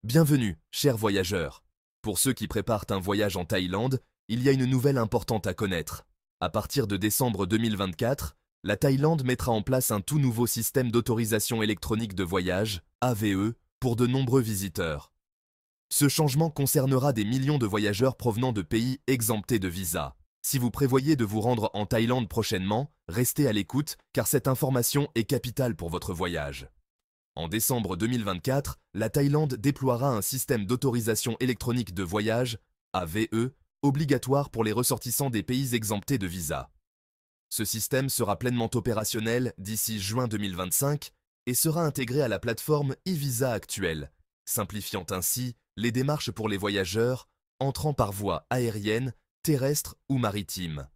Bienvenue, chers voyageurs. Pour ceux qui préparent un voyage en Thaïlande, il y a une nouvelle importante à connaître. À partir de décembre 2024, la Thaïlande mettra en place un tout nouveau système d'autorisation électronique de voyage, AVE, pour de nombreux visiteurs. Ce changement concernera des millions de voyageurs provenant de pays exemptés de visa. Si vous prévoyez de vous rendre en Thaïlande prochainement, restez à l'écoute car cette information est capitale pour votre voyage. En décembre 2024, la Thaïlande déploiera un système d'autorisation électronique de voyage, AVE, obligatoire pour les ressortissants des pays exemptés de visa. Ce système sera pleinement opérationnel d'ici juin 2025 et sera intégré à la plateforme e-visa actuelle, simplifiant ainsi les démarches pour les voyageurs entrant par voie aérienne, terrestre ou maritime.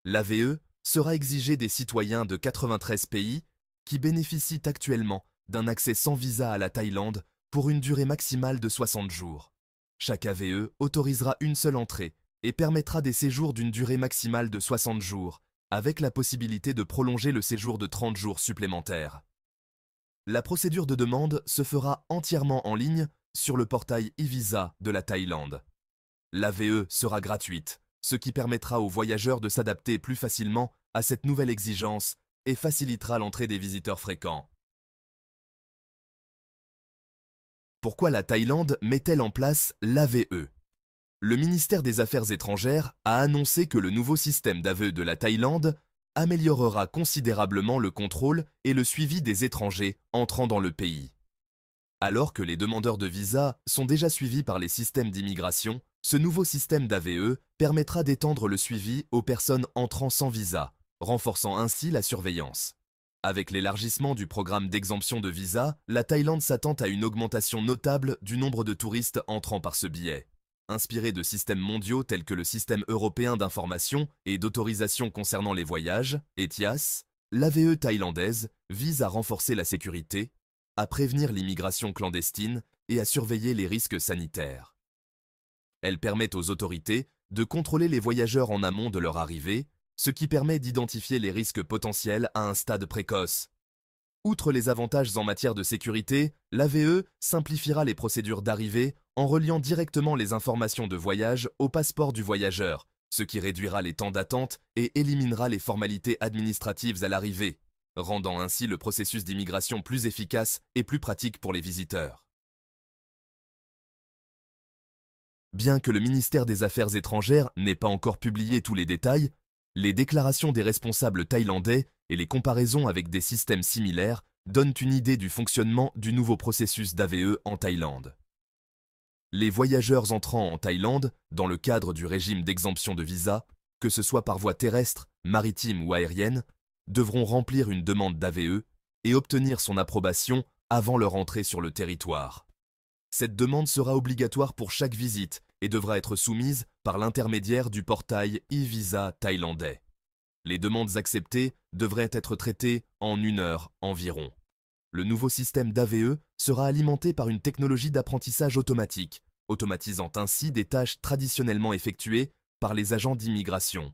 L'AVE sera exigée des citoyens de 93 pays qui bénéficient actuellement d'un accès sans visa à la Thaïlande pour une durée maximale de 60 jours. Chaque AVE autorisera une seule entrée et permettra des séjours d'une durée maximale de 60 jours, avec la possibilité de prolonger le séjour de 30 jours supplémentaires. La procédure de demande se fera entièrement en ligne sur le portail e-visa de la Thaïlande. L'AVE sera gratuite, ce qui permettra aux voyageurs de s'adapter plus facilement à cette nouvelle exigence et facilitera l'entrée des visiteurs fréquents. Pourquoi la Thaïlande met-elle en place l'AVE? Le ministère des Affaires étrangères a annoncé que le nouveau système d'AVE de la Thaïlande améliorera considérablement le contrôle et le suivi des étrangers entrant dans le pays. Alors que les demandeurs de visa sont déjà suivis par les systèmes d'immigration, ce nouveau système d'AVE permettra d'étendre le suivi aux personnes entrant sans visa, renforçant ainsi la surveillance. Avec l'élargissement du programme d'exemption de visa, la Thaïlande s'attend à une augmentation notable du nombre de touristes entrant par ce biais. Inspiré de systèmes mondiaux tels que le système européen d'information et d'autorisation concernant les voyages, ETIAS, l'AVE thaïlandaise vise à renforcer la sécurité, à prévenir l'immigration clandestine et à surveiller les risques sanitaires. Elle permet aux autorités de contrôler les voyageurs en amont de leur arrivée, ce qui permet d'identifier les risques potentiels à un stade précoce. Outre les avantages en matière de sécurité, l'AVE simplifiera les procédures d'arrivée en reliant directement les informations de voyage au passeport du voyageur, ce qui réduira les temps d'attente et éliminera les formalités administratives à l'arrivée, rendant ainsi le processus d'immigration plus efficace et plus pratique pour les visiteurs. Bien que le ministère des Affaires étrangères n'ait pas encore publié tous les détails, les déclarations des responsables thaïlandais et les comparaisons avec des systèmes similaires donnent une idée du fonctionnement du nouveau processus d'AVE en Thaïlande. Les voyageurs entrant en Thaïlande, dans le cadre du régime d'exemption de visa, que ce soit par voie terrestre, maritime ou aérienne, devront remplir une demande d'AVE et obtenir son approbation avant leur entrée sur le territoire. Cette demande sera obligatoire pour chaque visite et devra être soumise par l'intermédiaire du portail e-visa thaïlandais. Les demandes acceptées devraient être traitées en 1 heure environ. Le nouveau système d'AVE sera alimenté par une technologie d'apprentissage automatique, automatisant ainsi des tâches traditionnellement effectuées par les agents d'immigration.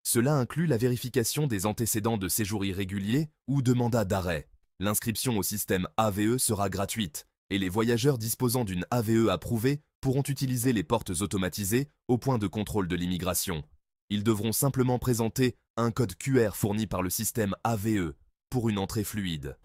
Cela inclut la vérification des antécédents de séjour irrégulier ou de mandat d'arrêt. L'inscription au système AVE sera gratuite et les voyageurs disposant d'une AVE approuvée pourront utiliser les portes automatisées au point de contrôle de l'immigration. Ils devront simplement présenter un code QR fourni par le système AVE pour une entrée fluide.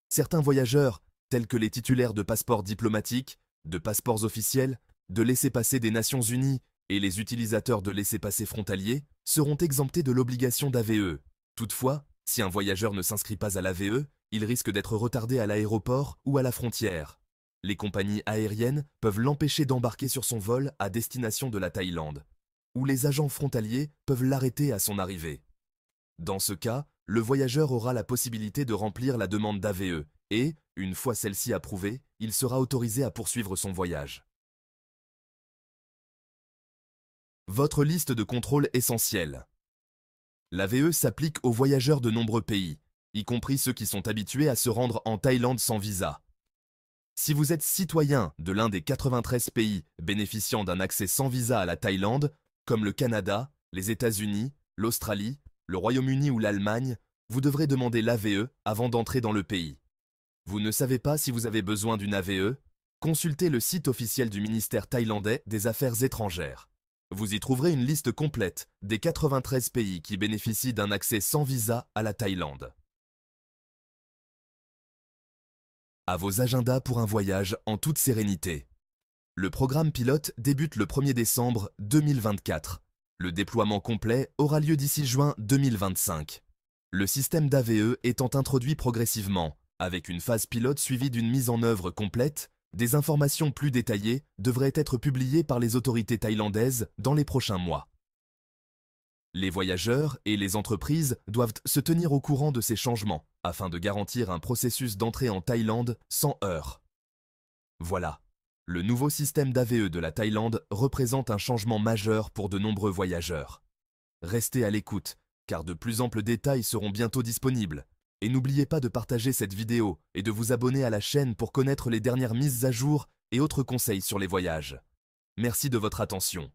Certains voyageurs, tels que les titulaires de passeports diplomatiques, de passeports officiels, de laissez-passer des Nations Unies et les utilisateurs de laissez-passer frontaliers, seront exemptés de l'obligation d'AVE. Toutefois, si un voyageur ne s'inscrit pas à l'AVE, il risque d'être retardé à l'aéroport ou à la frontière. Les compagnies aériennes peuvent l'empêcher d'embarquer sur son vol à destination de la Thaïlande, ou les agents frontaliers peuvent l'arrêter à son arrivée. Dans ce cas, le voyageur aura la possibilité de remplir la demande d'AVE et, une fois celle-ci approuvée, il sera autorisé à poursuivre son voyage. Votre liste de contrôles essentiels. L'AVE s'applique aux voyageurs de nombreux pays, y compris ceux qui sont habitués à se rendre en Thaïlande sans visa. Si vous êtes citoyen de l'un des 93 pays bénéficiant d'un accès sans visa à la Thaïlande, comme le Canada, les États-Unis, l'Australie, le Royaume-Uni ou l'Allemagne, vous devrez demander l'AVE avant d'entrer dans le pays. Vous ne savez pas si vous avez besoin d'une AVE? consultez le site officiel du ministère thaïlandais des Affaires étrangères. Vous y trouverez une liste complète des 93 pays qui bénéficient d'un accès sans visa à la Thaïlande. À vos agendas pour un voyage en toute sérénité. Le programme pilote débute le 1er décembre 2024. Le déploiement complet aura lieu d'ici juin 2025. Le système d'AVE étant introduit progressivement, avec une phase pilote suivie d'une mise en œuvre complète, des informations plus détaillées devraient être publiées par les autorités thaïlandaises dans les prochains mois. Les voyageurs et les entreprises doivent se tenir au courant de ces changements afin de garantir un processus d'entrée en Thaïlande sans heurts. Voilà, le nouveau système d'AVE de la Thaïlande représente un changement majeur pour de nombreux voyageurs. Restez à l'écoute, car de plus amples détails seront bientôt disponibles. Et n'oubliez pas de partager cette vidéo et de vous abonner à la chaîne pour connaître les dernières mises à jour et autres conseils sur les voyages. Merci de votre attention.